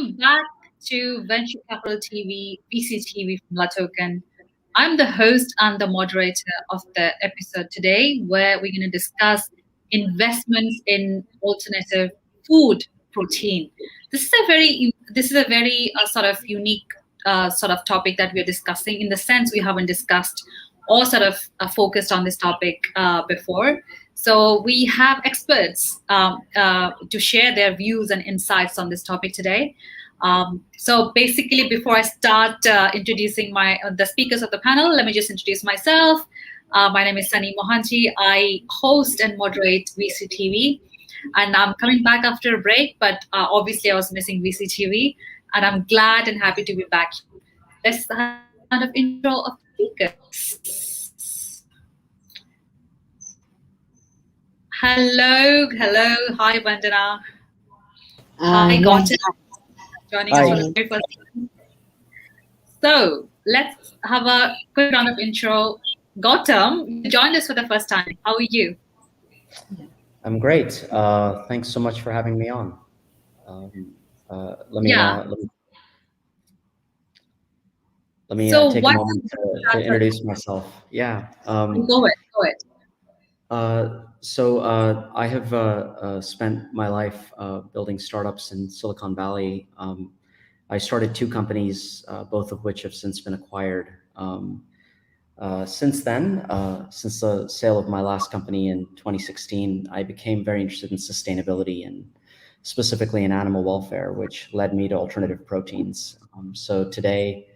Welcome back to Venture Capital TV, VC from La Token. I'm the host and the moderator of the episode today, where we're going to discuss investments in alternative food protein. This is a very sort of unique sort of topic that we are discussing. In the sense, we haven't discussed or sort of focused on this topic before. So we have experts to share their views and insights on this topic today. So basically, before I start introducing the speakers of the panel, let me just introduce myself. My name is Sunny Mohanty. I host and moderate VCTV, and I'm coming back after a break, but obviously I was missing VCTV, and I'm glad and happy to be back. Let's have a round of intro of speakers. Hello, hi Vandana. Hi Gautam. Joining us for the first time. So let's have a quick round of intro. Gautam, you joined us for the first time. How are you? I'm great. Thanks so much for having me on. Let me take a moment to introduce myself. Yeah. Go ahead. So I have spent my life building startups in Silicon Valley. I started 2 companies, both of which have since been acquired. Since then, since the sale of my last company in 2016, I became very interested in sustainability and specifically in animal welfare, which led me to alternative proteins. So today,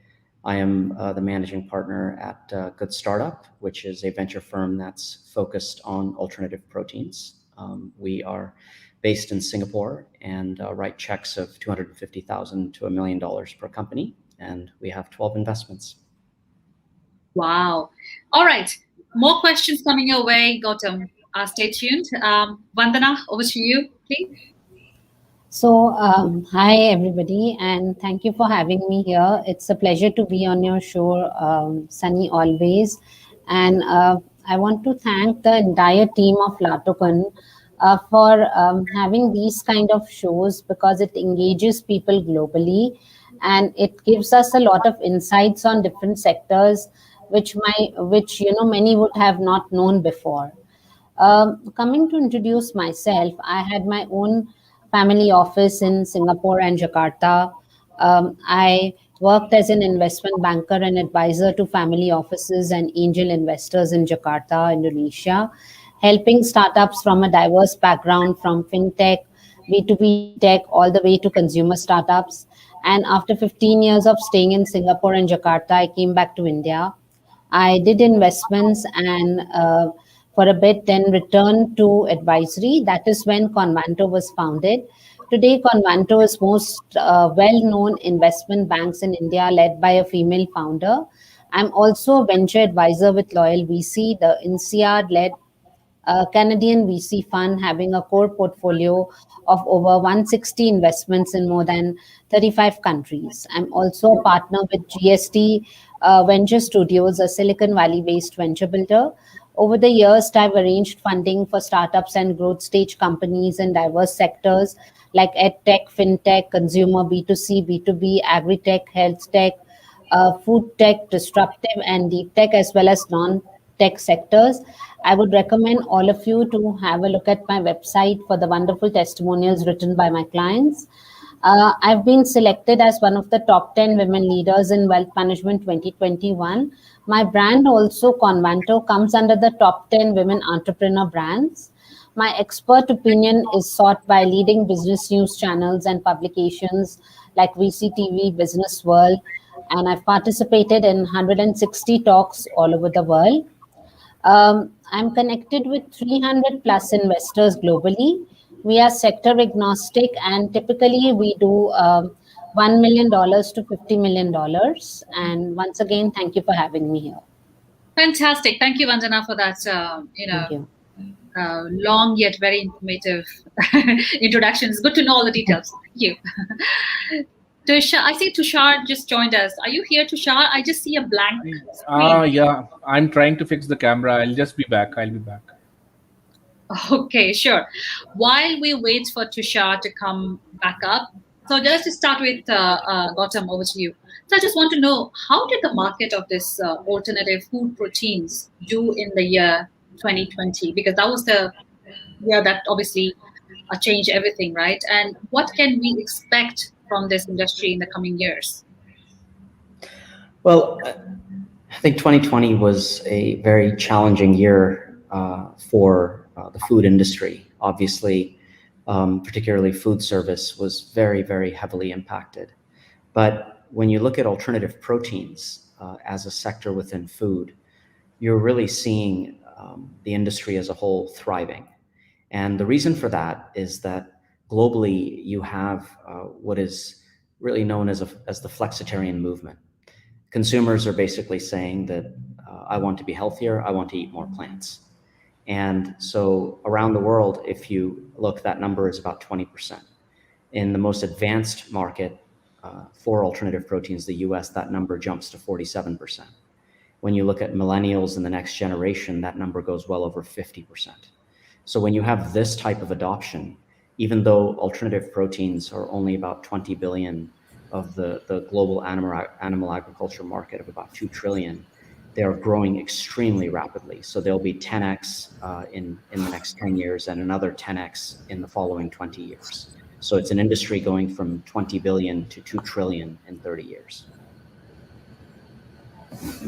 I am the managing partner at Good Startup, which is a venture firm that's focused on alternative proteins. We are based in Singapore and write checks of $250,000 to $1 million per company, and we have 12 investments. Wow. All right. More questions coming your way, Gautam. Stay tuned. Vandana, over to you, please. So, hi everybody, and thank you for having me here. It's a pleasure to be on your show, Sunny, always. And I want to thank the entire team of La Token for having these kind of shows, because it engages people globally and it gives us a lot of insights on different sectors, which many would have not known before. Coming to introduce myself, I had my own family office in Singapore and Jakarta. I worked as an investment banker and advisor to family offices and angel investors in Jakarta, Indonesia, helping startups from a diverse background, from fintech, B2B tech, all the way to consumer startups. And after 15 years of staying in Singapore and Jakarta, I came back to India. I did investments and for a bit, then returned to advisory. That is when Convanto was founded. Today, Convanto is most well-known investment banks in India, led by a female founder. I'm also a venture advisor with Loyal VC, the INSEAD-led Canadian VC Fund, having a core portfolio of over 160 investments in more than 35 countries. I'm also a partner with GST Venture Studios, a Silicon Valley-based venture builder. Over the years, I've arranged funding for startups and growth stage companies in diverse sectors like EdTech, FinTech, consumer, B2C, B2B, Agri-Tech, Health Tech, Food Tech, Disruptive and Deep Tech, as well as non-tech sectors. I would recommend all of you to have a look at my website for the wonderful testimonials written by my clients. I've been selected as one of the top 10 women leaders in Wealth Management 2021. My brand also, Convanto, comes under the top 10 women entrepreneur brands. My expert opinion is sought by leading business news channels and publications like VCTV, Business World, and I've participated in 160 talks all over the world. I'm connected with 300 plus investors globally. We are sector agnostic, and typically we do $1 million to $50 million. And once again, thank you for having me here. Fantastic. Thank you, Vandana, for that, long yet very informative introduction. It's good to know all the details. Thank you. Tushar, I see Tushar just joined us. Are you here, Tushar? I just see a blank screen. Yeah, I'm trying to fix the camera. I'll just be back. I'll be back. Okay, sure. While we wait for Tushar to come back up, So let's just start with Gautam, over to you. So I just want to know, how did the market of this alternative food proteins do in the year 2020? Because that was the year that obviously changed everything, right? And what can we expect from this industry in the coming years? Well, I think 2020 was a very challenging year for the food industry. Obviously, particularly food service was very, very heavily impacted. But when you look at alternative proteins as a sector within food, you're really seeing the industry as a whole thriving. And the reason for that is that globally you have what is really known as the flexitarian movement. Consumers are basically saying that I want to be healthier, I want to eat more plants. And so around the world, if you look, that number is about 20%. In the most advanced market for alternative proteins, the US, that number jumps to 47%. When you look at millennials in the next generation, that number goes well over 50%. So when you have this type of adoption, even though alternative proteins are only about 20 billion of the global animal agriculture market of about 2 trillion, they are growing extremely rapidly. So there'll be 10x in the next 10 years and another 10x in the following 20 years. So it's an industry going from 20 billion to 2 trillion in 30 years.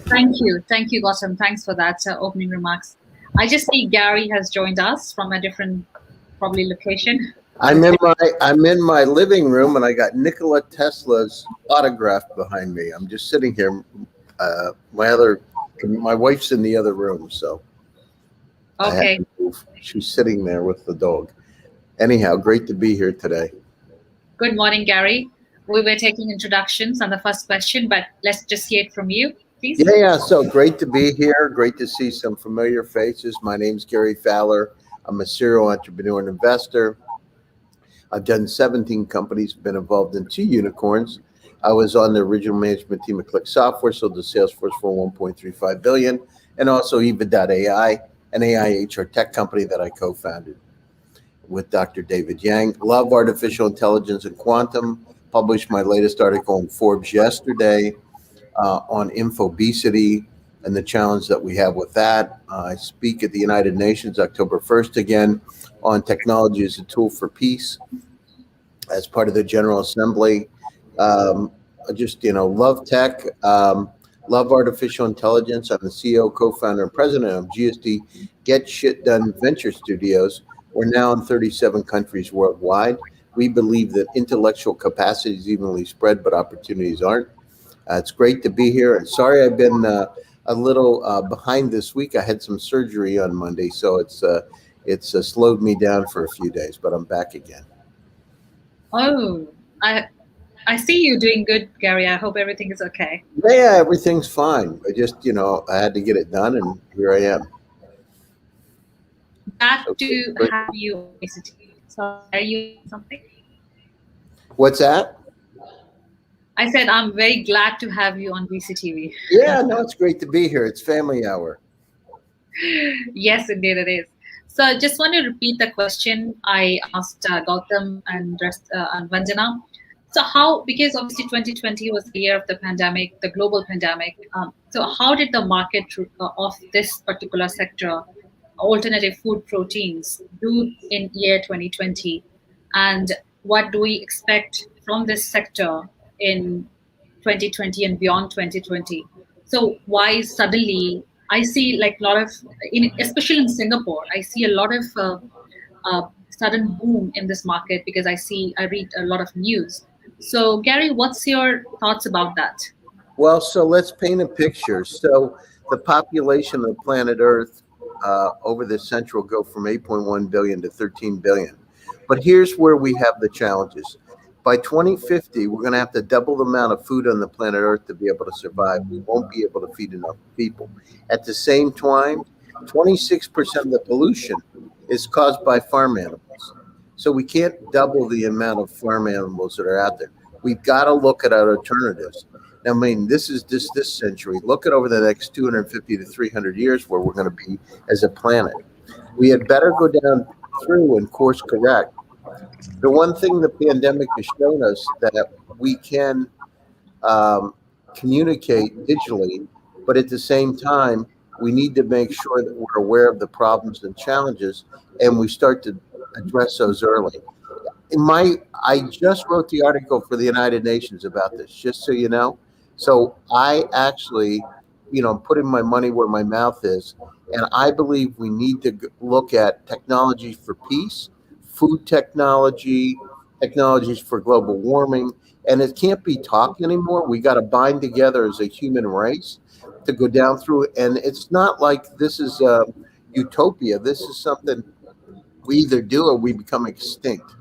Thank you, Gautam. Thanks for that opening remarks. I just see Gary has joined us from a different, probably, location. I'm in my living room, and I got Nikola Tesla's autograph behind me. I'm just sitting here. My wife's in the other room, so okay. She's sitting there with the dog. Anyhow, great to be here today. Good morning, Gary. We were taking introductions on the first question, but let's just hear it from you, please. Yeah. So great to be here. Great to see some familiar faces. My name's Gary Fowler. I'm a serial entrepreneur and investor. I've done 17 companies, been involved in 2 unicorns. I was on the original management team at Click Software, sold to Salesforce for $1.35 billion, and also Eva.ai, an AI HR tech company that I co-founded with Dr. David Yang. Love artificial intelligence and quantum. Published my latest article in Forbes yesterday on infobesity and the challenge that we have with that. I speak at the United Nations October 1st again on technology as a tool for peace as part of the General Assembly. I just, love tech, love artificial intelligence. I'm the CEO, co-founder, and president of GSD Get Shit Done Venture Studios. We're now in 37 countries worldwide. We believe that intellectual capacity is evenly spread, but opportunities aren't. It's great to be here. And sorry I've been a little behind this week. I had some surgery on Monday, so it's slowed me down for a few days, but I'm back again. Oh, I see you doing good, Gary. I hope everything is okay. Yeah, everything's fine. I just, I had to get it done, and here I am. Glad to have you. So, are you something? What's that? I said I'm very glad to have you on VCTV. Yeah, no, it's great to be here. It's family hour. Yes, indeed it is. So I just want to repeat the question I asked Gautam and Vandana. So because obviously 2020 was the year of the pandemic, the global pandemic. So how did the market of this particular sector, alternative food proteins, do in year 2020? And what do we expect from this sector in 2020 and beyond 2020? So why suddenly, I see like a lot of, especially in Singapore, I see a lot of sudden boom in this market because I read a lot of news. So Gary, what's your thoughts about that? Well, so let's paint a picture. So the population of planet Earth over this century will go from 8.1 billion to 13 billion. But here's where we have the challenges. By 2050, we're going to have to double the amount of food on the planet Earth to be able to survive. We won't be able to feed enough people. At the same time, 26% of the pollution is caused by farm animals. So we can't double the amount of farm animals that are out there. We've got to look at our alternatives. Now, I mean, this is this century. Look at over the next 250 to 300 years where we're going to be as a planet. We had better go down through and course correct The one thing the pandemic has shown us that we can communicate digitally, but at the same time, we need to make sure that we're aware of the problems and challenges, and we start to address those early. I just wrote the article for the United Nations about this, just so you know. So I actually, putting my money where my mouth is, and I believe we need to look at technology for peace, food technology, technologies for global warming, and it can't be talk anymore. We got to bind together as a human race to go down through it. And it's not like this is a utopia. This is something we either do or we become extinct.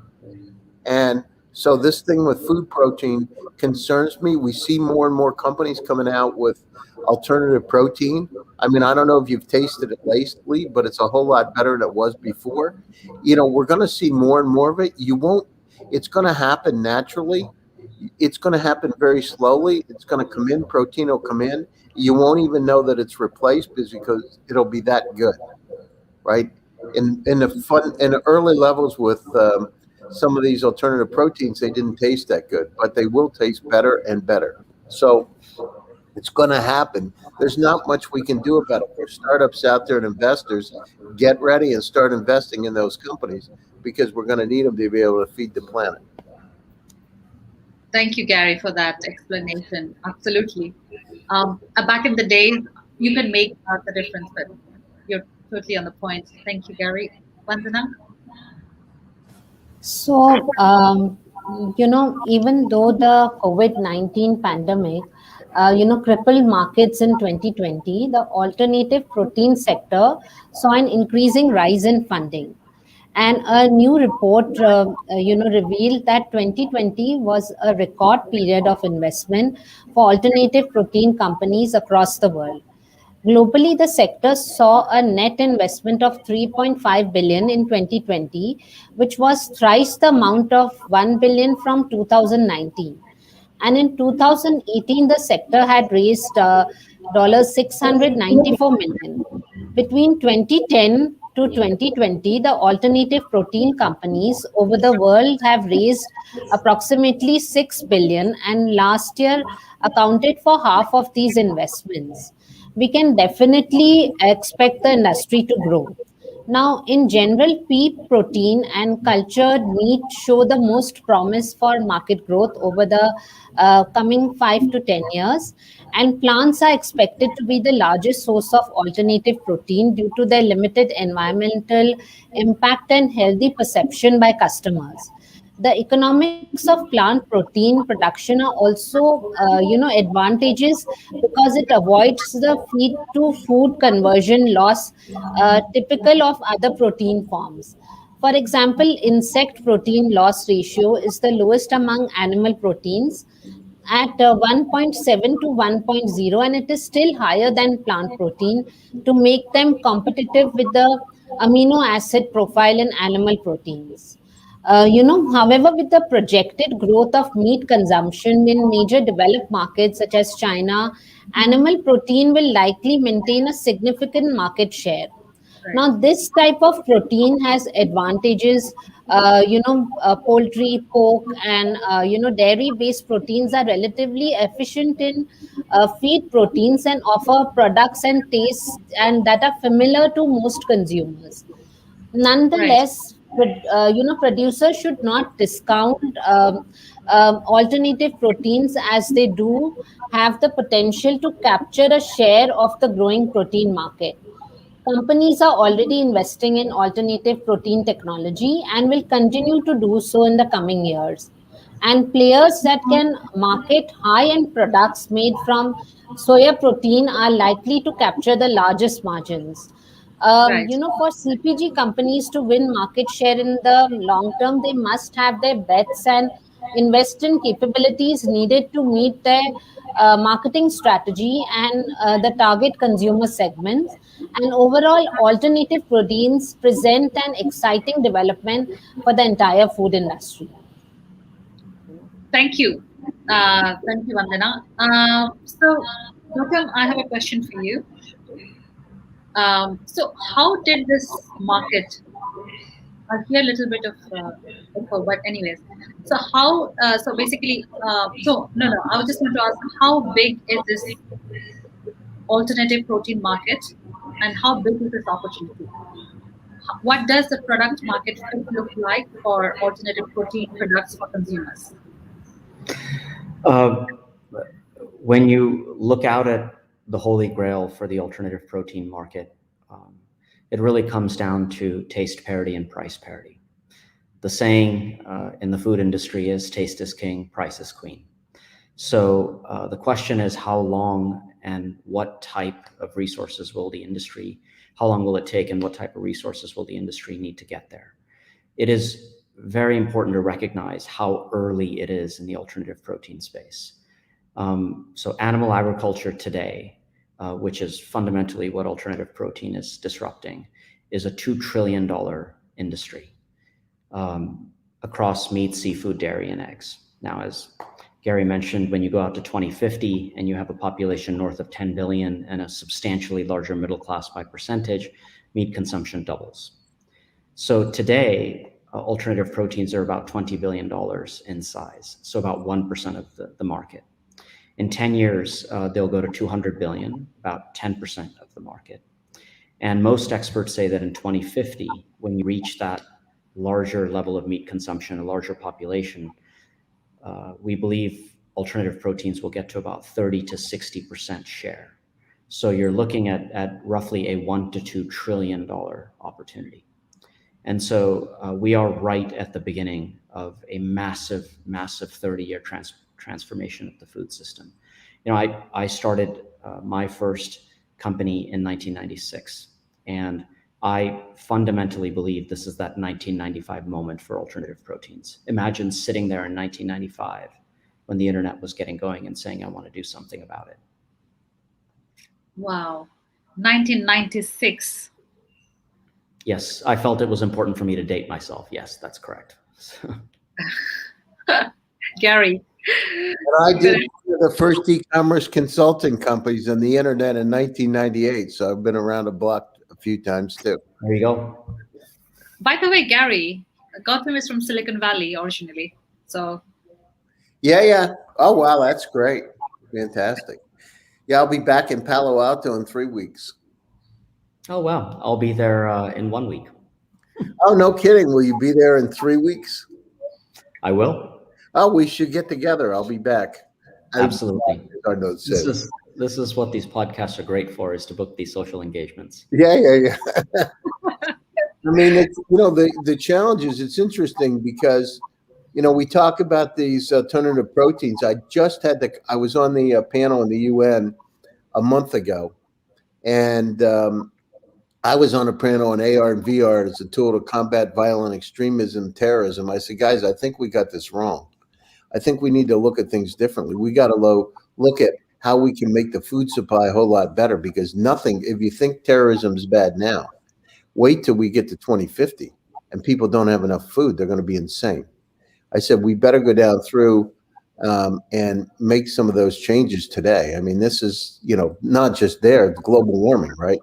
And so this thing with food protein concerns me. We see more and more companies coming out with alternative protein. I mean, I don't know if you've tasted it lately, but it's a whole lot better than it was before. We're going to see more and more of it. It's going to happen naturally. It's going to happen very slowly. It's going to come in. Protein will come in. You won't even know that it's replaced because it'll be that good, right? In the early levels with some of these alternative proteins, they didn't taste that good, but they will taste better and better. So it's going to happen. There's not much we can do about it. For startups out there and investors, get ready and start investing in those companies because we're going to need them to be able to feed the planet. Thank you, Gary, for that explanation. Absolutely. Back in the days, you can make the difference, but you're totally on the point. Thank you, Gary. Vandana? So, even though the COVID-19 pandemic, crippled markets in 2020, the alternative protein sector saw an increasing rise in funding. And a new report, revealed that 2020 was a record period of investment for alternative protein companies across the world. Globally, the sector saw a net investment of 3.5 billion in 2020, which was thrice the amount of 1 billion from 2019. And in 2018, the sector had raised $694 million. Between 2010 to 2020, the alternative protein companies over the world have raised approximately 6 billion, and last year accounted for half of these investments. We can definitely expect the industry to grow. Now, in general, pea protein and cultured meat show the most promise for market growth over the coming 5 to 10 years. And plants are expected to be the largest source of alternative protein due to their limited environmental impact and healthy perception by customers. The economics of plant protein production are also, advantages because it avoids the feed to food conversion loss typical of other protein forms. For example, insect protein loss ratio is the lowest among animal proteins at 1.7 to 1.0, and it is still higher than plant protein to make them competitive with the amino acid profile in animal proteins. However, with the projected growth of meat consumption in major developed markets such as China, animal protein will likely maintain a significant market share. Right. Now, this type of protein has advantages. Poultry, pork, and dairy-based proteins are relatively efficient in feed proteins and offer products and tastes and that are familiar to most consumers. Right. Nonetheless, producers should not discount alternative proteins as they do have the potential to capture a share of the growing protein market. Companies are already investing in alternative protein technology and will continue to do so in the coming years. And players that can market high-end products made from soya protein are likely to capture the largest margins. Right. For CPG companies to win market share in the long term, they must have their bets and invest in capabilities needed to meet their marketing strategy and the target consumer segments. And overall, alternative proteins present an exciting development for the entire food industry. Thank you. Thank you, Vandana. So, Gautam, I have a question for you. So how did this market I hear a little bit of echo, but anyways. So how? So basically, no. I was just want to ask, how big is this alternative protein market, and how big is this opportunity? What does the product market fit look like for alternative protein products for consumers? Uh, when you look out at the holy grail for the alternative protein market, it really comes down to taste parity and price parity. The saying in the food industry is taste is king, price is queen. So the question is, how long and what type of resources will the industry, how long will it take and what type of resources will the industry need to get there? It is very important to recognize how early it is in the alternative protein space. So animal agriculture today, which is fundamentally what alternative protein is disrupting, is a $2 trillion industry across meat, seafood, dairy, and eggs. Now, as Gary mentioned, when you go out to 2050 and you have a population north of 10 billion and a substantially larger middle class by percentage, meat consumption doubles. So today, alternative proteins are about $20 billion in size, so about 1% of the market. In 10 years, they'll go to 200 billion, about 10% of the market. And most experts say that in 2050, when you reach that larger level of meat consumption, a larger population, we believe alternative proteins will get to about 30 to 60% share. So you're looking at roughly a $1 to $2 trillion opportunity. And so we are right at the beginning of a massive 30-year transformation of the food system. You know, I started my first company in 1996, and I fundamentally believe this is that 1995 moment for alternative proteins. Imagine sitting there in 1995 when the internet was getting going and saying, I want to do something about it. Wow, 1996. Yes, I felt it was important for me to date myself. Yes, that's correct. Gary. And I did the first e-commerce consulting companies on the internet in 1998. So I've been around the block a few times too. There you go. By the way, Gary, Gautam is from Silicon Valley originally. So Yeah. Oh, wow. That's great. Fantastic. Yeah, I'll be back in Palo Alto in 3 weeks. Oh, wow. I'll be there in 1 week. Oh, no kidding. Will you be there in 3 weeks? I will. Oh, we should get together. I'll be back. Absolutely. This is what these podcasts are great for, is to book these social engagements. Yeah. I mean, it's, you know, the challenge is, it's interesting because, you know, we talk about these alternative proteins. I was on the panel in the UN a month ago, and I was on a panel on AR and VR as a tool to combat violent extremism and terrorism. I said, guys, I think we got this wrong. I think we need to look at things differently. We got to look at how we can make the food supply a whole lot better, because if you think terrorism is bad now, wait till we get to 2050 and people don't have enough food. They're going to be insane. I said, we better go down through and make some of those changes today. I mean, this is, you know, not just global warming, right?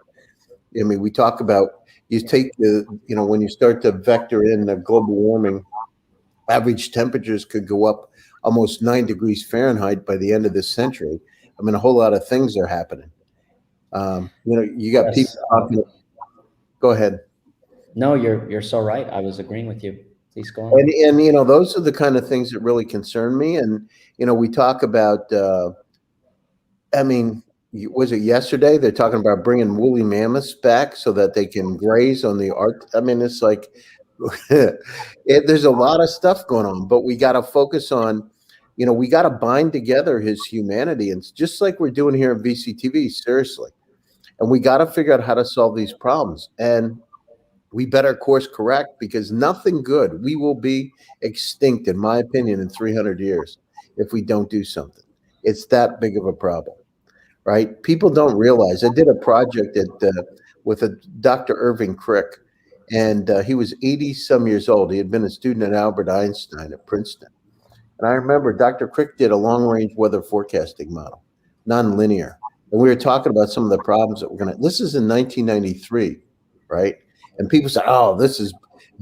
I mean, we talk about, you take when you start to vector in the global warming, average temperatures could go up almost 9 degrees Fahrenheit by the end of this century. I mean, a whole lot of things are happening. You got people talking. Go ahead. No, you're so right. I was agreeing with you. Please go on. And you know, those are the kind of things that really concern me. And you know, we talk about. I mean, was it yesterday? They're talking about bringing woolly mammoths back so that they can graze on the art. I mean, it's like there's a lot of stuff going on, but we got to focus on. You know, we got to bind together his humanity, and it's just like we're doing here in VCTV. Seriously. And we got to figure out how to solve these problems. And we better course correct, because nothing good. We will be extinct, in my opinion, in 300 years if we don't do something. It's that big of a problem, right? People don't realize. I did a project with a Dr. Irving Crick, and he was 80-some years old. He had been a student at Albert Einstein at Princeton. And I remember Dr. Crick did a long-range weather forecasting model, nonlinear. And we were talking about some of the problems that we're going to. This is in 1993, right? And people say, "Oh, this is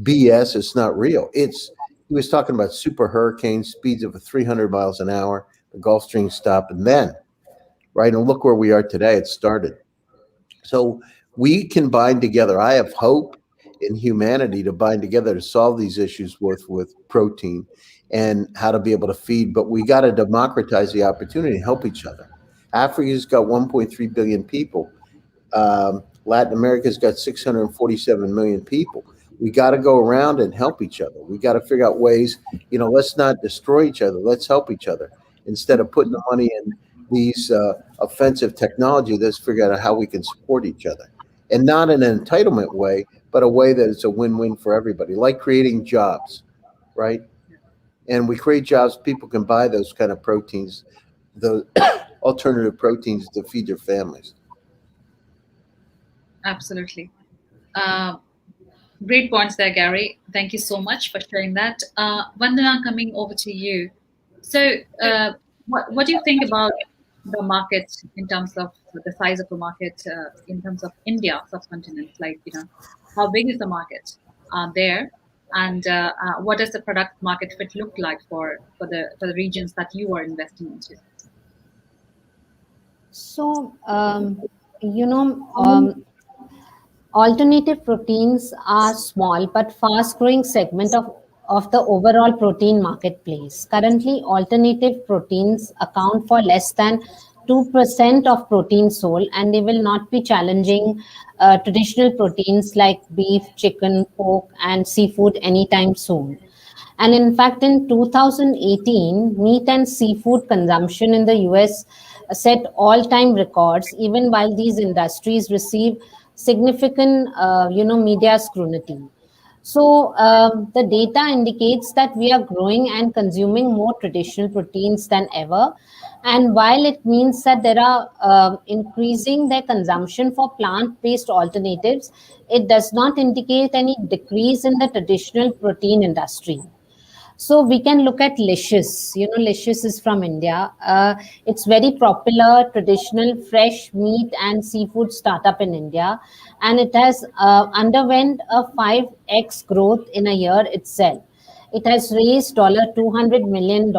BS. It's not real. He was talking about super hurricanes, speeds of 300 miles an hour, the Gulf Stream stopped, and then, right, and look where we are today. It started. So we can bind together. I have hope in humanity to bind together to solve these issues with protein and how to be able to feed. But we got to democratize the opportunity and help each other. Africa's got 1.3 billion people. Latin America's got 647 million people. We got to go around and help each other. We got to figure out ways, let's not destroy each other. Let's help each other. Instead of putting the money in these offensive technology, let's figure out how we can support each other. And not in an entitlement way, but a way that it's a win-win for everybody, like creating jobs, right? And we create jobs, people can buy those kind of proteins, those alternative proteins to feed their families. Absolutely. Great points there, Gary. Thank you so much for sharing that. Vandana, coming over to you. So what do you think about the market in terms of the size of the market in terms of India subcontinent? Like, how big is the market there? And what does the product market fit look like for the regions that you are investing into? So, alternative proteins are small but fast-growing segment of the overall protein marketplace. Currently, alternative proteins account for less than 2% of protein sold, and they will not be challenging traditional proteins like beef, chicken, pork, and seafood anytime soon. And in fact, in 2018, meat and seafood consumption in the US set all-time records, even while these industries receive significant, media scrutiny. So the data indicates that we are growing and consuming more traditional proteins than ever. And while it means that there are increasing their consumption for plant-based alternatives, it does not indicate any decrease in the traditional protein industry. So we can look at Licious. Licious is from India. It's very popular, traditional, fresh meat and seafood startup in India. And it has underwent a 5x growth in a year itself. It has raised $200 million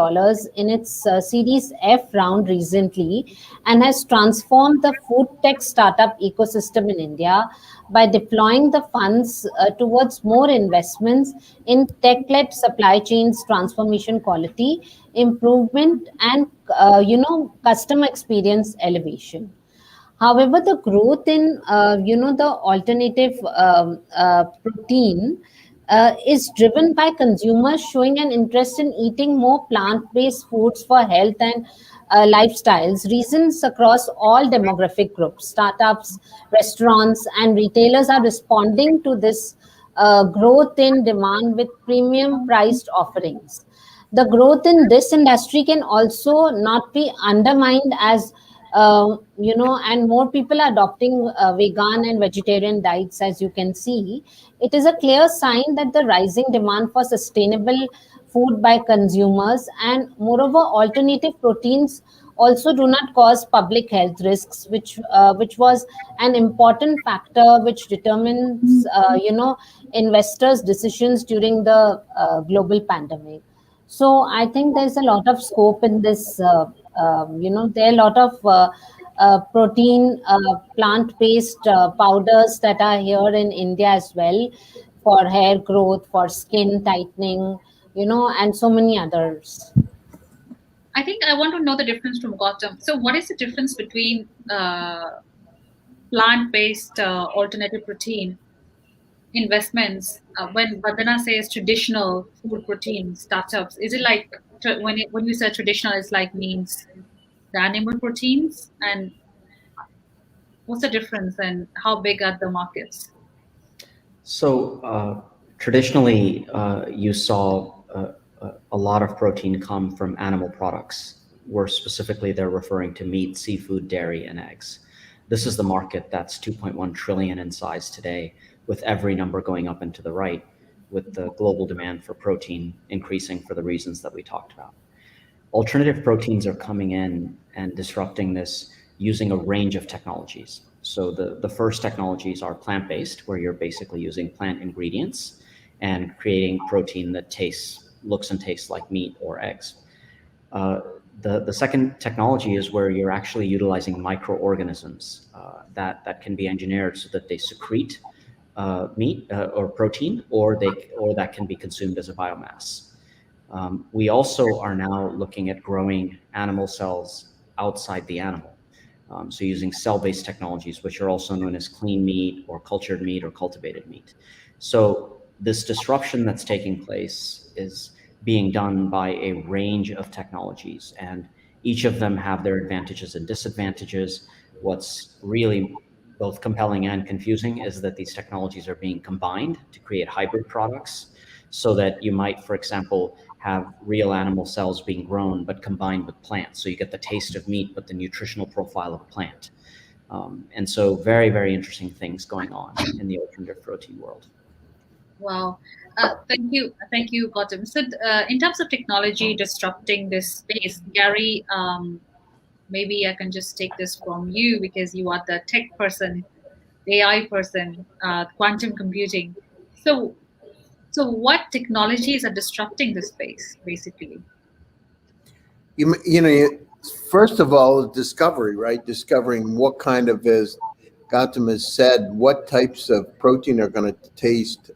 in its Series F round recently and has transformed the food tech startup ecosystem in India by deploying the funds towards more investments in tech-led supply chains transformation, quality improvement, and customer experience elevation. However, the growth in the alternative protein is driven by consumers showing an interest in eating more plant-based foods for health and lifestyles. Reasons across all demographic groups, startups, restaurants, and retailers are responding to this growth in demand with premium priced offerings. The growth in this industry can also not be undermined as and more people are adopting vegan and vegetarian diets, as you can see. It is a clear sign that the rising demand for sustainable food by consumers, and moreover, alternative proteins also do not cause public health risks, which was an important factor which determines investors' decisions during the global pandemic. So I think there's a lot of scope in this. There are a lot of protein, plant-based powders that are here in India as well for hair growth, for skin tightening, and so many others. I think I want to know the difference from Gautam. So what is the difference between plant-based alternative protein investments when Vandana says traditional food protein startups? Is it like when you say traditional, it's like means the animal proteins, and what's the difference and how big are the markets? So traditionally, you saw a lot of protein come from animal products, where specifically they're referring to meat, seafood, dairy, and eggs. This is the market that's 2.1 trillion in size today, with every number going up and to the right, with the global demand for protein increasing for the reasons that we talked about. Alternative proteins are coming in and disrupting this using a range of technologies. So the first technologies are plant-based, where you're basically using plant ingredients and creating protein that looks and tastes like meat or eggs. The second technology is where you're actually utilizing microorganisms that can be engineered so that they secrete meat or protein, or that can be consumed as a biomass. We also are now looking at growing animal cells outside the animal. So using cell-based technologies, which are also known as clean meat or cultured meat or cultivated meat. So this disruption that's taking place is being done by a range of technologies, and each of them have their advantages and disadvantages. What's really both compelling and confusing is that these technologies are being combined to create hybrid products, so that you might, for example, have real animal cells being grown but combined with plants. So you get the taste of meat but the nutritional profile of a plant. And so very, very interesting things going on in the alternative protein world. Wow. Thank you, Gautam. So in terms of technology disrupting this space, Gary, maybe I can just take this from you because you are the tech person, AI person, quantum computing. So what technologies are disrupting this space, basically? First of all, discovery, right? Discovering what kind of, as Gautam has said, what types of protein are going to taste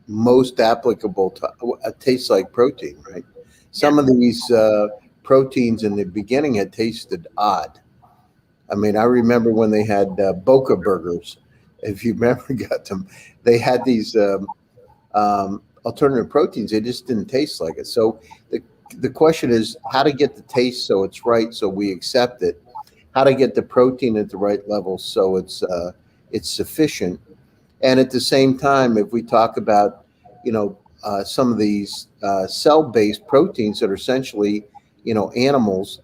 most applicable to taste like protein, right? Some of these proteins in the beginning had tasted odd. I mean, I remember when they had Boca burgers, if you remember, Gautam, they had these alternative proteins. They just didn't taste like it. So the question is how to get the taste so it's right, so we accept it. How to get the protein at the right level so it's sufficient. And at the same time, if we talk about, some of these cell-based proteins that are essentially, animals,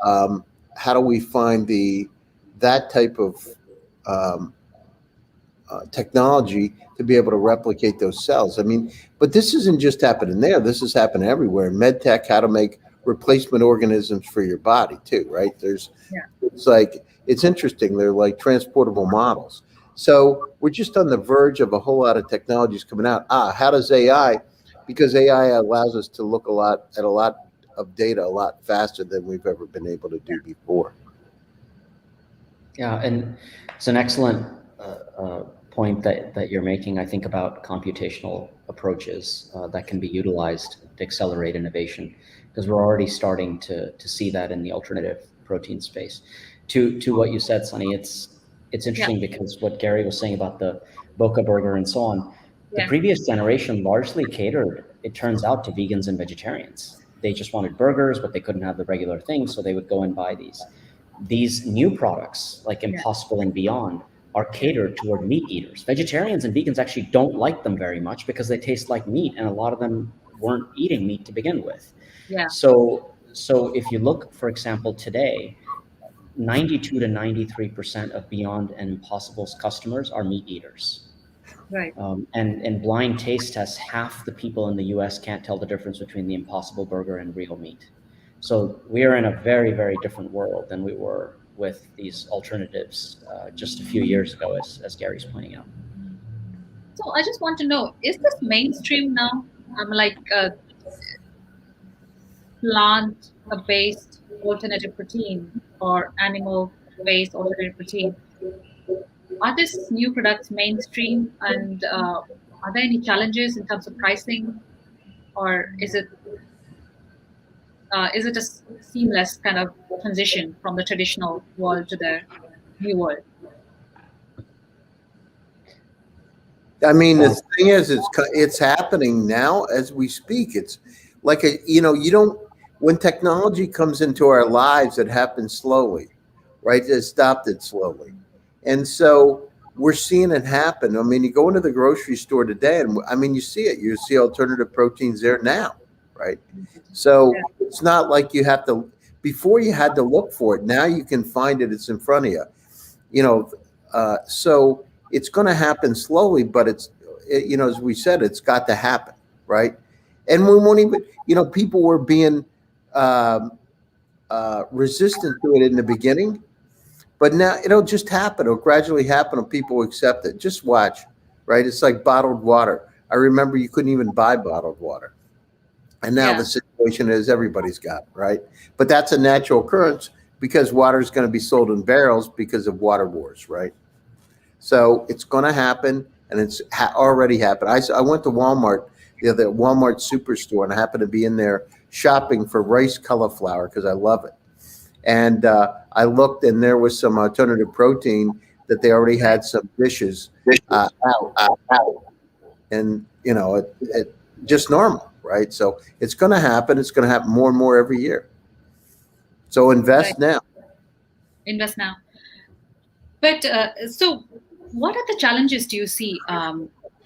how do we find that type of technology to be able to replicate those cells? I mean, but this isn't just happening there. This is happening everywhere. In med tech, how to make replacement organisms for your body too, right? It's interesting. They're like transportable models. So we're just on the verge of a whole lot of technologies coming out. How does AI? Because AI allows us to look at a lot of data a lot faster than we've ever been able to do before. Yeah, and it's an excellent point that you're making. I think about computational approaches that can be utilized to accelerate innovation, because we're already starting to see that in the alternative protein space. To what you said, Sunny, it's interesting because what Gary was saying about the Boca burger and so on, the previous generation largely catered, it turns out, to vegans and vegetarians. They just wanted burgers, but they couldn't have the regular things, so they would go and buy these. These new products, like Impossible and Beyond, are catered toward meat eaters. Vegetarians and vegans actually don't like them very much because they taste like meat, and a lot of them weren't eating meat to begin with. So if you look, for example, today, 92 to 93% of Beyond and Impossible's customers are meat eaters. Right. And in blind taste tests, half the people in the US can't tell the difference between the Impossible burger and real meat. So we are in a very, very different world than we were with these alternatives just a few years ago, as Gary's pointing out. So I just want to know, is this mainstream now? Like plant-based alternative protein or animal-based alternative protein. Are these new products mainstream, and are there any challenges in terms of pricing, or is it a seamless kind of transition from the traditional world to the new world? I mean, the thing is, it's happening now as we speak. It's like when technology comes into our lives, it happens slowly, right? It stopped it slowly. And so we're seeing it happen. I mean, you go into the grocery store today and I mean, you see it, you see alternative proteins there now, right? So it's not like you have to, before you had to look for it. Now you can find it. It's in front of you, so it's going to happen slowly, but as we said, it's got to happen, right? And we won't even, people were being resistant to it in the beginning, but now it'll just happen. It'll gradually happen and people accept it. Just watch, right? It's like bottled water. I remember you couldn't even buy bottled water. And now Yeah. the situation is everybody's got it, right? But that's a natural occurrence because water is going to be sold in barrels because of water wars, right? So it's going to happen, and it's already happened. I went to Walmart, the Walmart superstore, and I happened to be in there shopping for rice cauliflower because I love it. And I looked, and there was some alternative protein that they already had some dishes out, and it just normal, right? So it's going to happen. It's going to happen more and more every year. So invest now. Invest now. But so, what are the challenges do you see?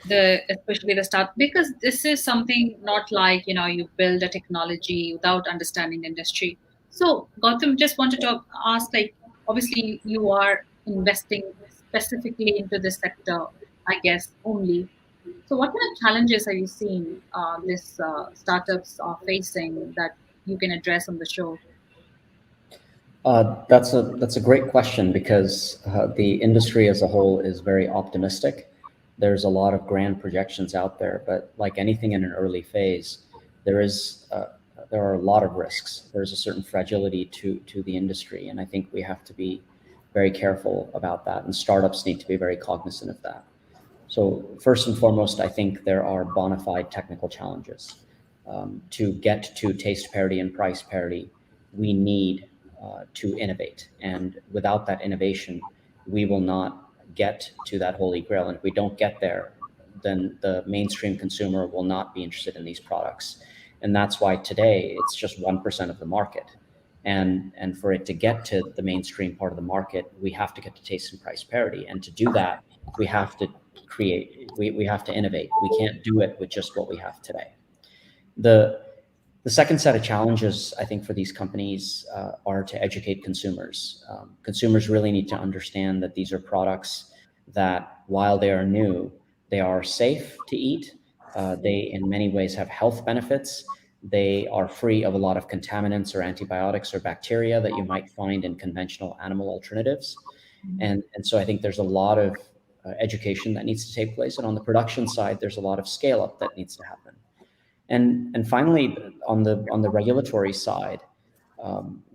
Especially the start, because this is something not like you build a technology without understanding the industry. So Gautam, just wanted to ask, like, obviously you are investing specifically into this sector, I guess only. So what kind of challenges are you seeing this startups are facing that you can address on the show? That's a great question because the industry as a whole is very optimistic. There's a lot of grand projections out there, but like anything in an early phase, there are a lot of risks. There's a certain fragility to the industry, and I think we have to be very careful about that, and startups need to be very cognizant of that. So first and foremost, I think there are bona fide technical challenges. To get to taste parity and price parity, we need to innovate. And without that innovation, we will not get to that holy grail. And if we don't get there, then the mainstream consumer will not be interested in these products. And that's why today it's just 1% of the market. And for it to get to the mainstream part of the market, we have to get to taste and price parity. And to do that, we have to we have to innovate. We can't do it with just what we have today. The second set of challenges, I think, for these companies are to educate consumers. Consumers really need to understand that these are products that, while they are new, they are safe to eat. They, in many ways, have health benefits. They are free of a lot of contaminants or antibiotics or bacteria that you might find in conventional animal alternatives. And so I think there's a lot of education that needs to take place. And on the production side, there's a lot of scale up that needs to happen. And finally, on the regulatory side,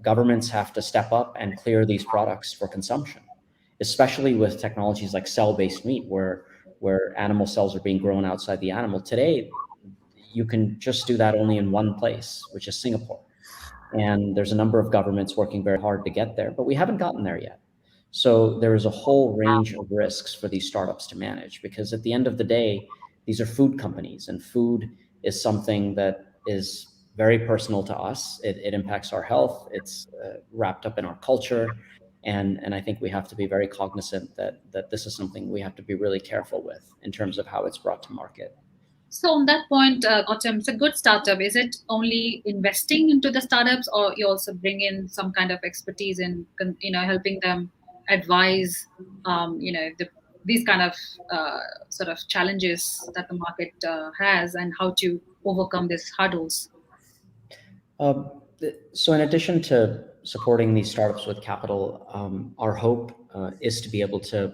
governments have to step up and clear these products for consumption, especially with technologies like cell-based meat, where animal cells are being grown outside the animal. Today, you can just do that only in one place, which is Singapore. And there's a number of governments working very hard to get there, but we haven't gotten there yet. So there is a whole range of risks for these startups to manage, because at the end of the day, these are food companies, and food is something that is very personal to us. It impacts our health. It's wrapped up in our culture. And I think we have to be very cognizant that this is something we have to be really careful with in terms of how it's brought to market. So on that point, Gautam, it's a good startup. Is it only investing into the startups, or you also bring in some kind of expertise in helping them advise these kind of sort of challenges that the market has, and how to overcome these hurdles? So in addition to supporting these startups with capital, our hope is to be able to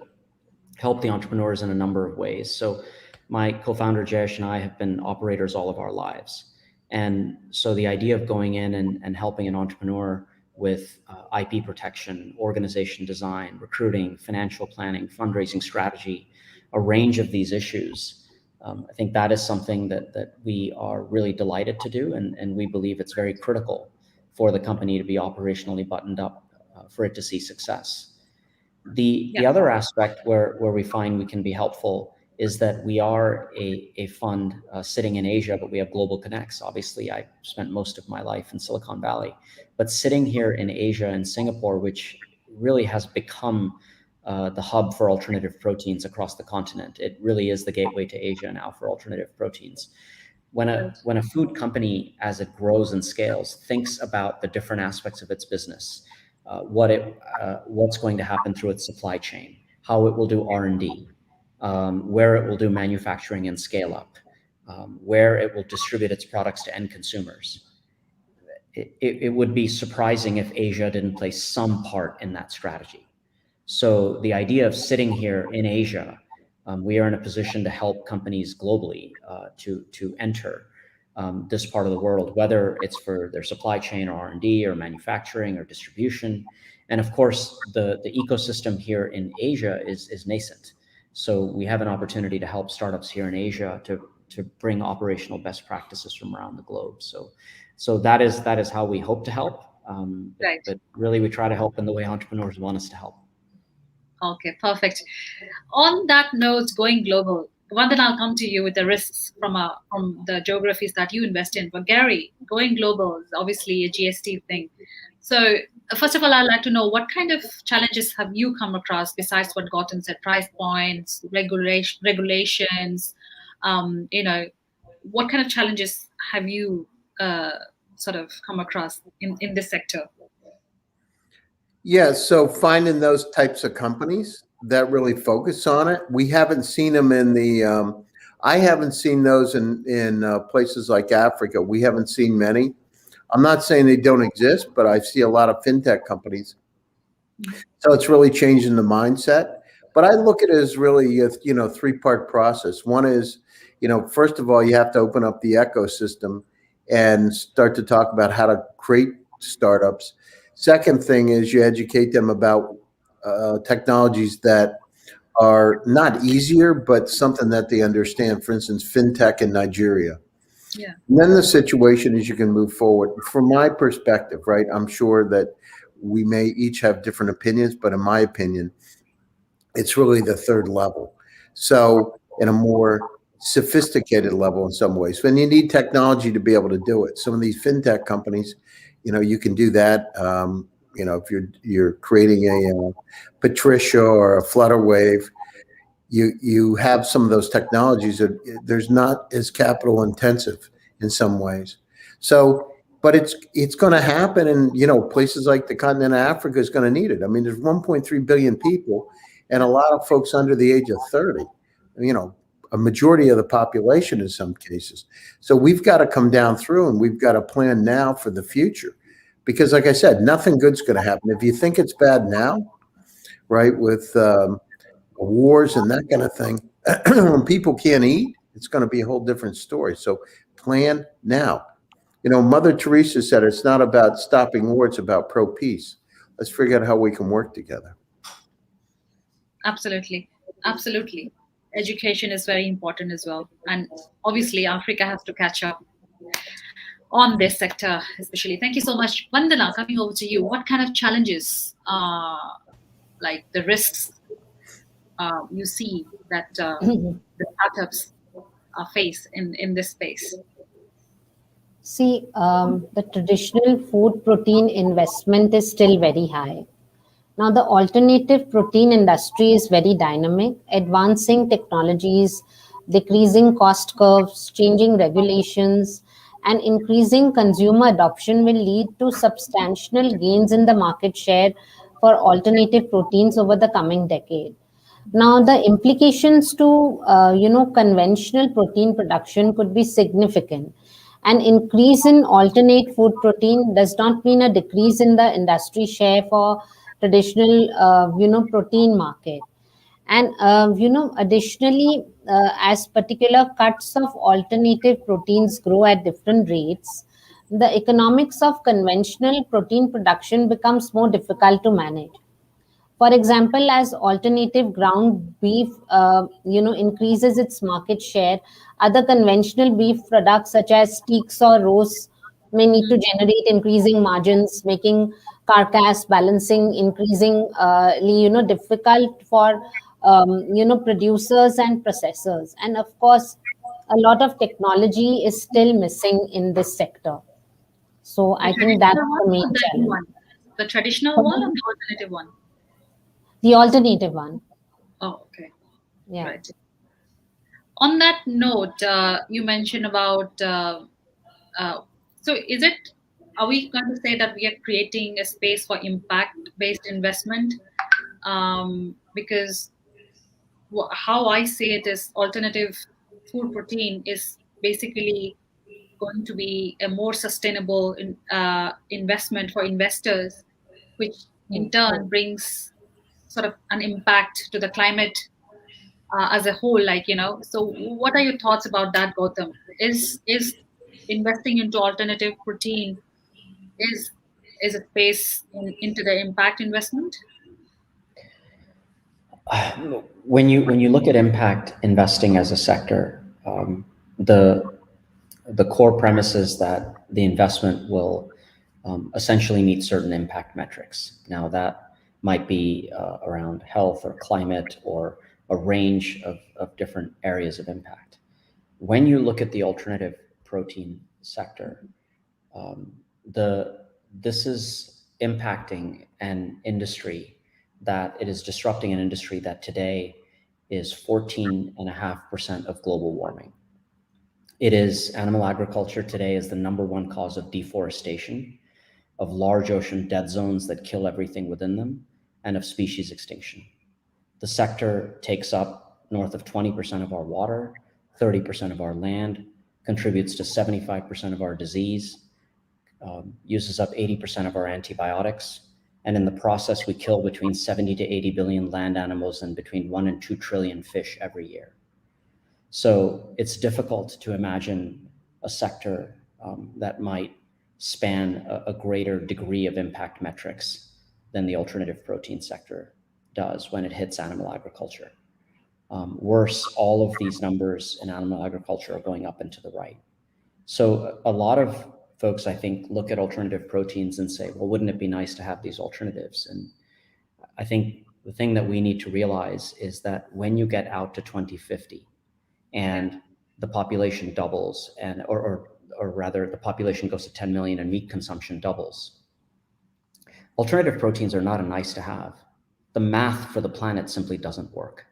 help the entrepreneurs in a number of ways. So my co-founder Jayesh and I have been operators all of our lives. And so the idea of going in and helping an entrepreneur with IP protection, organization design, recruiting, financial planning, fundraising strategy, a range of these issues, I think that is something that we are really delighted to do. And we believe it's very critical for the company to be operationally buttoned up for it to see success. The other aspect where we find we can be helpful is that we are a fund sitting in Asia, but we have global connects. Obviously, I spent most of my life in Silicon Valley, but sitting here in Asia and Singapore, which really has become the hub for alternative proteins across the continent. It really is the gateway to Asia now for alternative proteins. When a food company, as it grows and scales, thinks about the different aspects of its business, what's going to happen through its supply chain, how it will do R&D, where it will do manufacturing and scale up, where it will distribute its products to end consumers. It would be surprising if Asia didn't play some part in that strategy. So the idea of sitting here in Asia we are in a position to help companies globally to enter this part of the world, whether it's for their supply chain or R&D or manufacturing or distribution. And of course, the ecosystem here in Asia is nascent. So we have an opportunity to help startups here in Asia to bring operational best practices from around the globe. So that is how we hope to help. Right. But really, we try to help in the way entrepreneurs want us to help. Okay, perfect. On that note, going global, Vandana, I'll come to you with the risks from the geographies that you invest in. But Gary, going global is obviously a GST thing. So first of all, I'd like to know what kind of challenges have you come across besides what Gautam said, price points, regulations, what kind of challenges have you sort of come across in this sector? Yeah, so finding those types of companies that really focus on it, we haven't seen them in the. I haven't seen those in places like Africa. We haven't seen many. I'm not saying they don't exist, but I see a lot of fintech companies. So it's really changing the mindset. But I look at it as really a three-part process. One is, first of all, you have to open up the ecosystem and start to talk about how to create startups. Second thing is you educate them about technologies that are not easier, but something that they understand. For instance, fintech in Nigeria. Yeah. And then the situation is you can move forward. From my perspective, right, I'm sure that we may each have different opinions, but in my opinion, it's really the third level. So in a more sophisticated level in some ways, when you need technology to be able to do it. Some of these fintech companies, you can do that. If you're creating a Patricia or a Flutterwave, you have some of those technologies that there's not as capital intensive in some ways. So, but it's going to happen, and places like the continent of Africa is going to need it. I mean, there's 1.3 billion people, and a lot of folks under the age of 30. A majority of the population in some cases. So we've got to come down through, and we've got to plan now for the future, because, like I said, nothing good's going to happen if you think it's bad now, right? With wars and that kind of thing, when people can't eat, it's going to be a whole different story. So plan now. Mother Teresa said it's not about stopping war, it's about pro-peace. Let's figure out how we can work together. Absolutely. Absolutely. Education is very important as well. And obviously, Africa has to catch up on this sector, especially. Thank you so much. Vandana, coming over to you, what kind of challenges, like the risks you see that the startups face in this space? See, the traditional food protein investment is still very high. Now, the alternative protein industry is very dynamic. Advancing technologies, decreasing cost curves, changing regulations, and increasing consumer adoption will lead to substantial gains in the market share for alternative proteins over the coming decade. Now, the implications to conventional protein production could be significant. An increase in alternate food protein does not mean a decrease in the industry share for traditional protein market. And additionally, as particular cuts of alternative proteins grow at different rates, the economics of conventional protein production becomes more difficult to manage. For example, as alternative ground beef, increases its market share, other conventional beef products such as steaks or roasts may need to generate increasing margins, making carcass balancing increasingly, difficult for, producers and processors. And of course, a lot of technology is still missing in this sector. So I think that's the main challenge. The traditional one or the alternative one? The alternative one. Oh, okay. Yeah. Right. On that note, you mentioned about, so are we going to say that we are creating a space for impact-based investment? Because how I see it is alternative food protein is basically going to be a more sustainable investment for investors, which in turn brings sort of an impact to the climate as a whole, like, so what are your thoughts about that, Gautam? Is investing into alternative protein is a space into the impact investment? When you look at impact investing as a sector, the core premise is that the investment will essentially meet certain impact metrics. Now that might be around health or climate or a range of different areas of impact. When you look at the alternative protein sector, this is impacting an industry that it is disrupting an industry that today is 14.5% of global warming. It is animal agriculture today is the #1 cause of deforestation, of large ocean dead zones that kill everything within them, and of species extinction. The sector takes up north of 20% of our water, 30% of our land, contributes to 75% of our disease, uses up 80% of our antibiotics, and in the process, we kill between 70 to 80 billion land animals and between 1 and 2 trillion fish every year. So it's difficult to imagine a sector that might span a greater degree of impact metrics than the alternative protein sector does when it hits animal agriculture. Worse, all of these numbers in animal agriculture are going up and to the right. So a lot of folks, I think, look at alternative proteins and say, well, wouldn't it be nice to have these alternatives? And I think the thing that we need to realize is that when you get out to 2050 and the population doubles, or rather the population goes to 10 million and meat consumption doubles, alternative proteins are not a nice to have. The math for the planet simply doesn't work.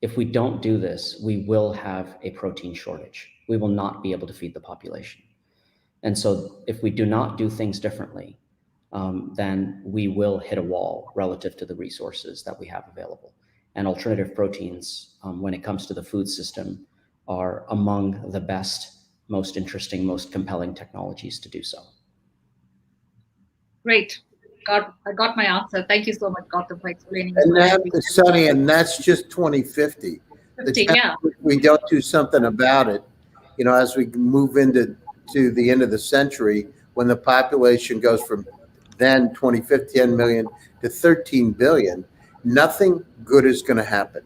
If we don't do this, we will have a protein shortage. We will not be able to feed the population. And so if we do not do things differently, then we will hit a wall relative to the resources that we have available. And alternative proteins, when it comes to the food system, are among the best, most interesting, most compelling technologies to do so. Great. I got my answer. Thank you so much, Gautam, for explaining. And Sunny, and that's just 2050. Yeah. If we don't do something about it, as we move into the end of the century, when the population goes from then 2050, 10 million to 13 billion, nothing good is going to happen.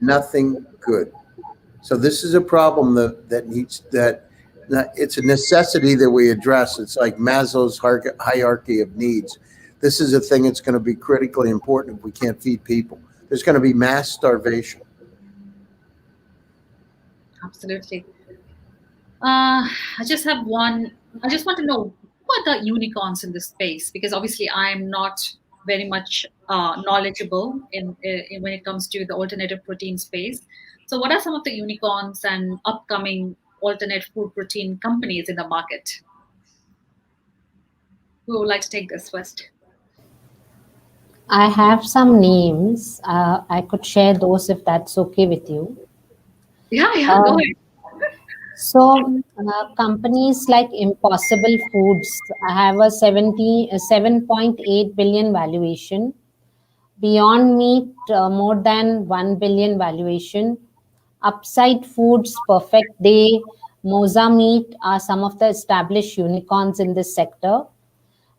Nothing good. So this is a problem that it's a necessity that we address. It's like Maslow's hierarchy of needs. This is a thing that's going to be critically important if we can't feed people. There's going to be mass starvation. Absolutely. I just want to know, what are the unicorns in this space? Because obviously I'm not very much knowledgeable in when it comes to the alternative protein space. So what are some of the unicorns and upcoming alternate food protein companies in the market? Who would like to take this first? I have some names. I could share those if that's okay with you. Yeah, go ahead. So companies like Impossible Foods have a 7.8 billion valuation. Beyond Meat, more than 1 billion valuation. Upside Foods, Perfect Day, Moza Meat are some of the established unicorns in this sector.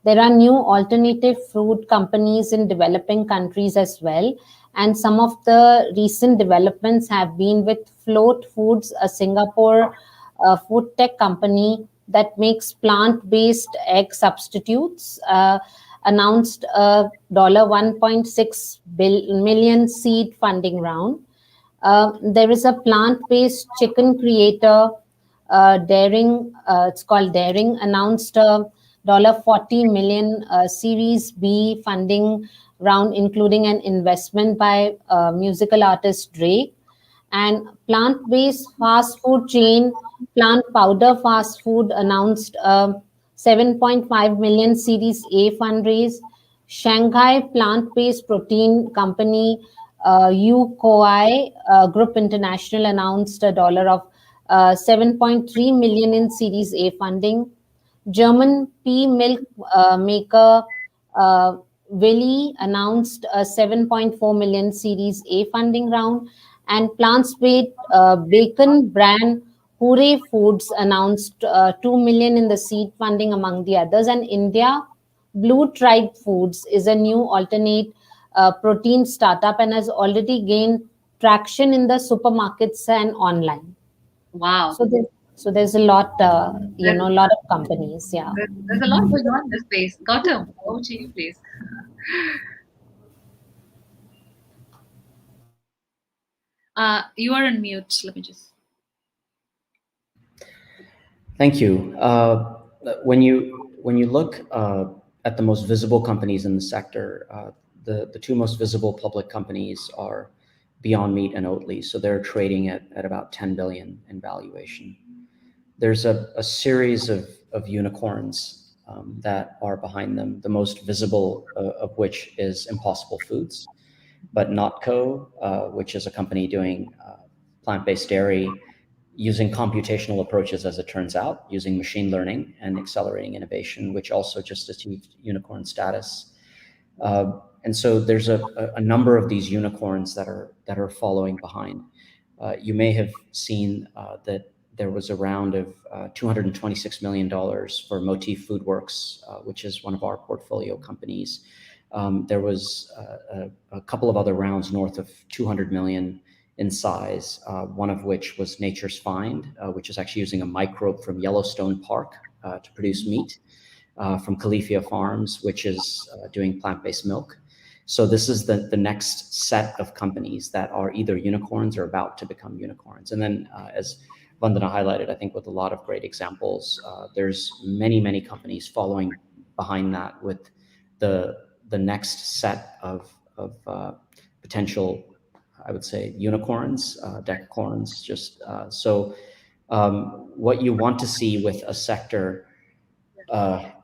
There are new alternative food companies in developing countries as well. And some of the recent developments have been with Float Foods, a Singapore food tech company that makes plant-based egg substitutes, announced a $1.6 million seed funding round. There is a plant-based chicken creator, Daring, it's called Daring, announced a $40 million Series B funding round, including an investment by musical artist Drake. And plant-based fast food chain Plant Powder Fast Food announced a 7.5 million Series A fundraise. Shanghai plant-based protein company Ukoi Group International announced a $7.3 million in Series A funding. German pea milk maker Willi announced a 7.4 million Series A funding round. And plant-based bacon brand Hooray Foods announced 2 million in the seed funding among the others. And India, Blue Tribe Foods is a new alternate protein startup and has already gained traction in the supermarkets and online. Wow. So there's a lot, a lot of companies. Yeah. There's a lot going on in this space. Gautam, over to you, please. You are on mute. Let me just. Thank you. When you look at the most visible companies in the sector, the two most visible public companies are Beyond Meat and Oatly. So they're trading at about 10 billion in valuation. There's a series of unicorns that are behind them. The most visible of which is Impossible Foods, but Notco, which is a company doing plant-based dairy, using computational approaches, as it turns out, using machine learning and accelerating innovation, which also just achieved unicorn status. And so there's a number of these unicorns that are following behind. You may have seen that there was a round of $226 million for Motif Foodworks, which is one of our portfolio companies. There was a couple of other rounds north of 200 million in size, one of which was Nature's Find, which is actually using a microbe from Yellowstone Park to produce meat, from Califia Farms, which is doing plant-based milk. So this is the next set of companies that are either unicorns or about to become unicorns. And then as Vandana highlighted, I think with a lot of great examples, there's many companies following behind that with the next set of potential, I would say, unicorns, decacorns. What you want to see with a sector,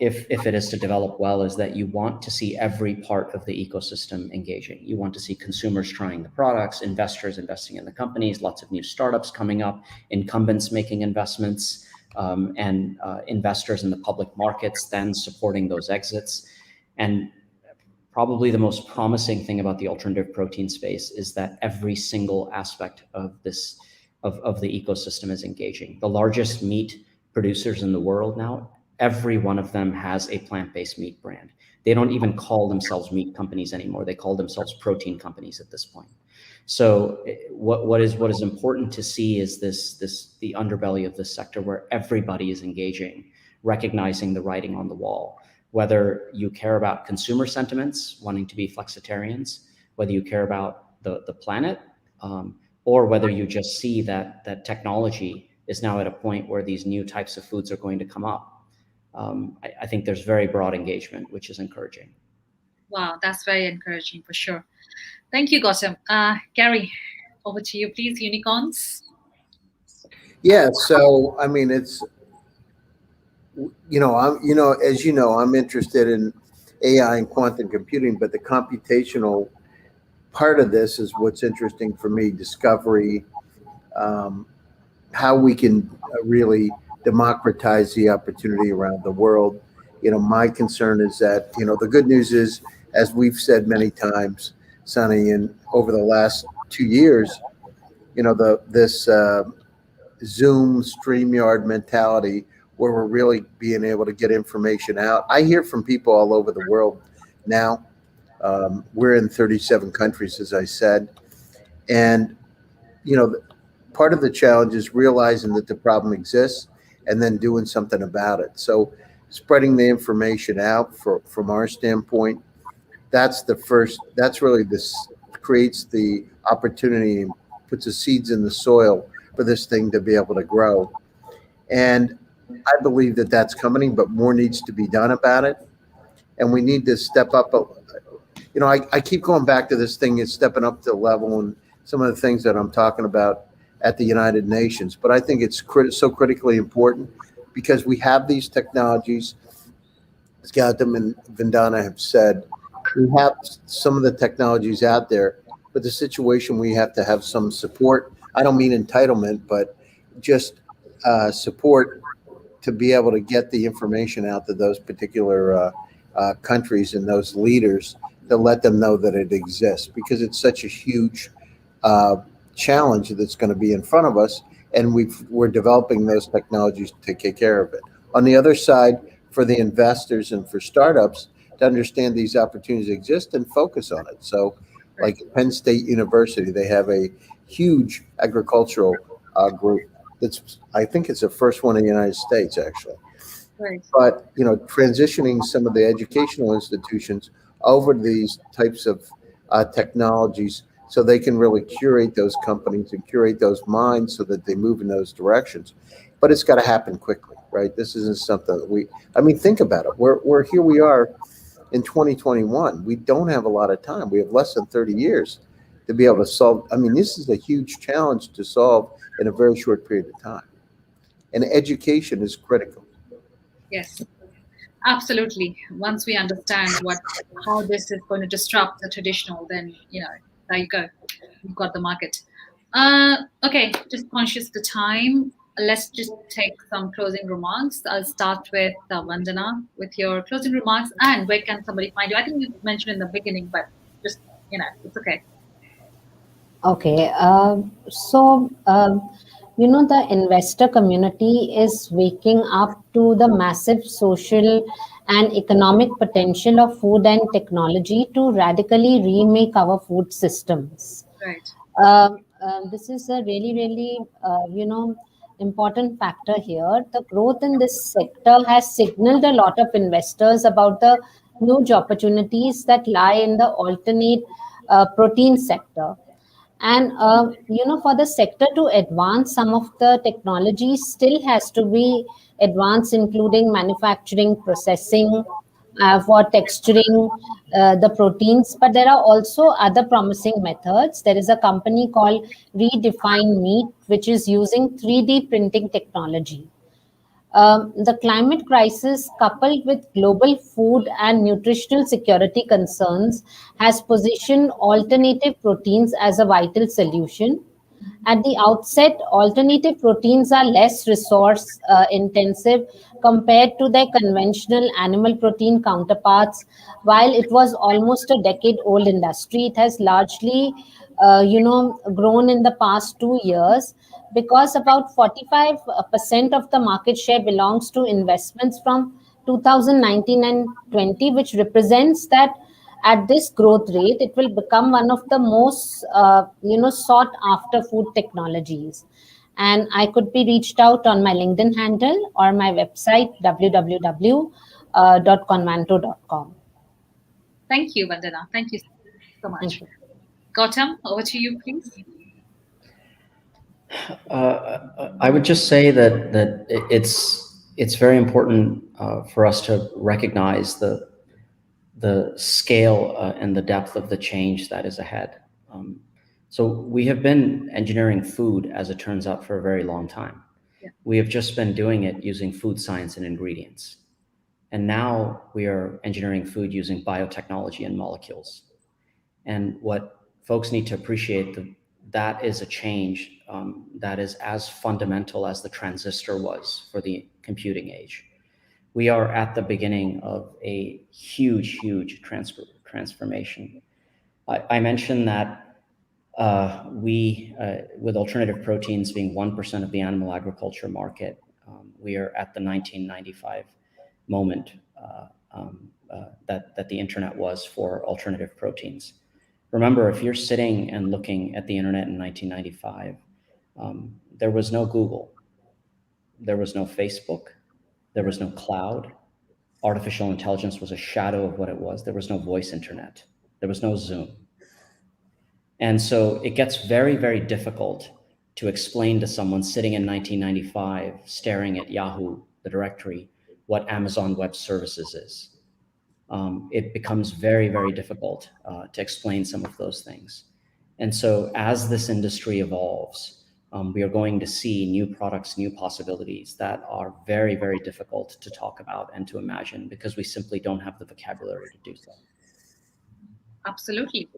if it is to develop well, is that you want to see every part of the ecosystem engaging. You want to see consumers trying the products, investors investing in the companies, lots of new startups coming up, incumbents making investments, and investors in the public markets then supporting those exits. And probably the most promising thing about the alternative protein space is that every single aspect of this of the ecosystem is engaging. The largest meat producers in the world now, every one of them has a plant-based meat brand. They don't even call themselves meat companies anymore. They call themselves protein companies at this point. So what is important to see is the underbelly of this sector where everybody is engaging, recognizing the writing on the wall. Whether you care about consumer sentiments, wanting to be flexitarians, whether you care about the planet, or whether you just see that technology is now at a point where these new types of foods are going to come up. I think there's very broad engagement, which is encouraging. Wow, that's very encouraging for sure. Thank you, Gautam. Gary, over to you, please. Unicorns. Yeah. So, I mean, it's, as you know, I'm interested in AI and quantum computing, but the computational part of this is what's interesting for me, discovery, how we can really democratize the opportunity around the world. My concern is that, the good news is, as we've said many times, Sunny, and over the last 2 years, this Zoom, StreamYard mentality where we're really being able to get information out. I hear from people all over the world now. We're in 37 countries, as I said. And, part of the challenge is realizing that the problem exists and then doing something about it. So spreading the information out from our standpoint, that's really this creates the opportunity and puts the seeds in the soil for this thing to be able to grow. And I believe that that's coming, but more needs to be done about it. And we need to step up. I keep going back to this thing is stepping up to the level and some of the things that I'm talking about at the United Nations. But I think it's so critically important because we have these technologies, as Gautam and Vandana have said, we have some of the technologies out there, but the situation we have to have some support. I don't mean entitlement, but just support to be able to get the information out to those particular countries and those leaders to let them know that it exists, because it's such a huge challenge that's going to be in front of us, and we're developing those technologies to take care of it. On the other side, for the investors and for startups to understand these opportunities exist and focus on it. So, like at Penn State University, they have a huge agricultural group. I think it's the first one in the United States, actually. Right. But transitioning some of the educational institutions over to these types of technologies, so they can really curate those companies and curate those minds so that they move in those directions. But it's got to happen quickly, right? This isn't something that think about it. We're here we are in 2021. We don't have a lot of time. We have less than 30 years to be able to solve. This is a huge challenge to solve in a very short period of time. And education is critical. Yes, absolutely. Once we understand how this is going to disrupt the traditional, then there you go. You've got the market. Okay, just conscious of the time. Let's just take some closing remarks. I'll start with Vandana with your closing remarks, and where can somebody find you? I think you mentioned in the beginning, but just it's okay. Okay, the investor community is waking up to the massive social and economic potential of food and technology to radically remake our food systems. Right. This is a really, really, important factor here. The growth in this sector has signaled a lot of investors about the huge opportunities that lie in the alternate protein sector. And, for the sector to advance, some of the technology still has to be advanced, including manufacturing, processing, for texturing the proteins. But there are also other promising methods. There is a company called Redefine Meat, which is using 3D printing technology. The climate crisis, coupled with global food and nutritional security concerns, has positioned alternative proteins as a vital solution. At the outset, alternative proteins are less resource intensive compared to their conventional animal protein counterparts. While it was almost a decade-old industry, it has largely, grown in the past 2 years, because about 45% of the market share belongs to investments from 2019 and 20, which represents that at this growth rate, it will become one of the most, sought after food technologies. And I could be reached out on my LinkedIn handle or my website, www.convanto.com. Thank you, Vandana. Thank you so much. Thank you. Gautam, over to you, please. I would just say that it's very important for us to recognize the scale and the depth of the change that is ahead. So we have been engineering food, as it turns out, for a very long time. Yeah. We have just been doing it using food science and ingredients. And now we are engineering food using biotechnology and molecules. And what folks need to appreciate, that is a change that is as fundamental as the transistor was for the computing age. We are at the beginning of a huge transformation. I mentioned that we, with alternative proteins being 1% of the animal agriculture market, we are at the 1995 moment that the internet was for alternative proteins. Remember, if you're sitting and looking at the internet in 1995, there was no Google, there was no Facebook, there was no cloud. Artificial intelligence was a shadow of what it was. There was no voice internet. There was no Zoom. And so it gets very, very difficult to explain to someone sitting in 1995, staring at Yahoo, the directory, what Amazon Web Services is. It becomes very, very difficult to explain some of those things. And so as this industry evolves, we are going to see new products, new possibilities that are very, very difficult to talk about and to imagine because we simply don't have the vocabulary to do so. Absolutely.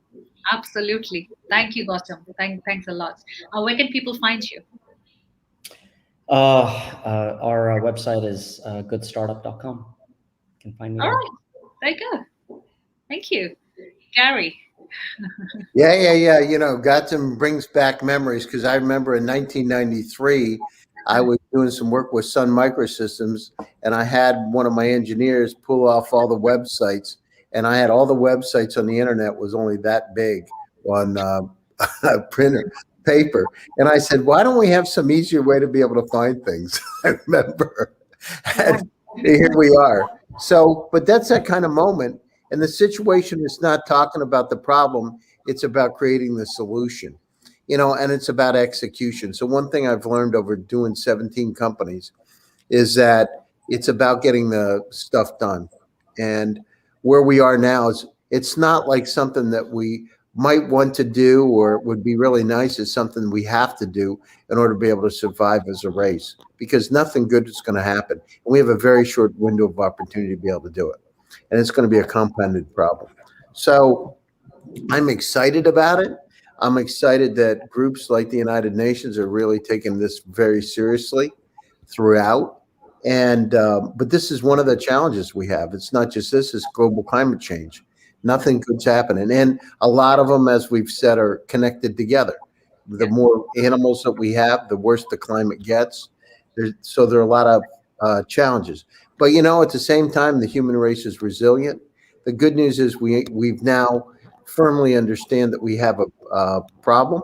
Thank you, Gautam. Thanks a lot. Where can people find you? Our website is goodstartup.com. You can find me there. All right. Very good. Thank you. Gary. Yeah. You know, Gotham brings back memories because I remember in 1993, I was doing some work with Sun Microsystems, and I had one of my engineers pull off all the websites, and I had all the websites on the internet was only that big on printer paper, and I said, "Why don't we have some easier way to be able to find things?" I remember, and here we are. So, but that's that kind of moment, and the situation is not talking about the problem. It's about creating the solution, you know, and it's about execution. So one thing I've learned over doing 17 companies is that it's about getting the stuff done. And where we are now is it's not like something that we might want to do or would be really nice. It's something we have to do in order to be able to survive as a race, because nothing good is going to happen. And we have a very short window of opportunity to be able to do it. And it's going to be a compounded problem. So I'm excited about it. I'm excited that groups like the United Nations are really taking this very seriously throughout. And but this is one of the challenges we have. It's not just this; it's global climate change. Nothing good's happening, and a lot of them, as we've said, are connected together. The more animals that we have, the worse the climate gets. So there are a lot of challenges. But you know, at the same time, the human race is resilient. The good news is we've now firmly understand that we have a problem,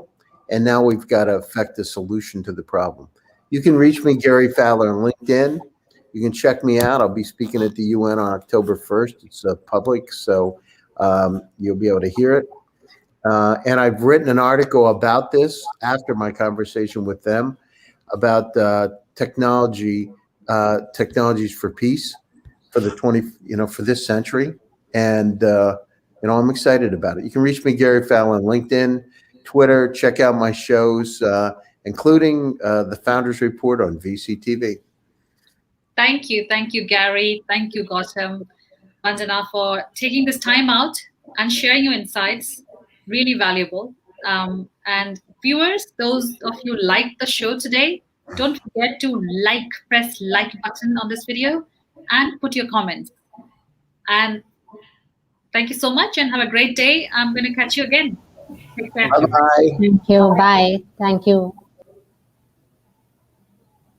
and now we've got to affect the solution to the problem. You can reach me, Gary Fowler, on LinkedIn. You can check me out. I'll be speaking at the UN on October 1st. It's public, so you'll be able to hear it. And I've written an article about this after my conversation with them about technologies for peace for the for this century. And you know, I'm excited about it. You can reach me, Gary Fallon, on LinkedIn, Twitter. Check out my shows, including the Founders Report on VCTV. Thank you, Gary. Thank you, Gautam, Vandana, for taking this time out and sharing your insights. Really valuable. And viewers, those of you like the show today, don't forget to press like button on this video and put your comments. And thank you so much and have a great day. I'm going to catch you again. Take care. Bye-bye. Thank you. Bye. Thank you.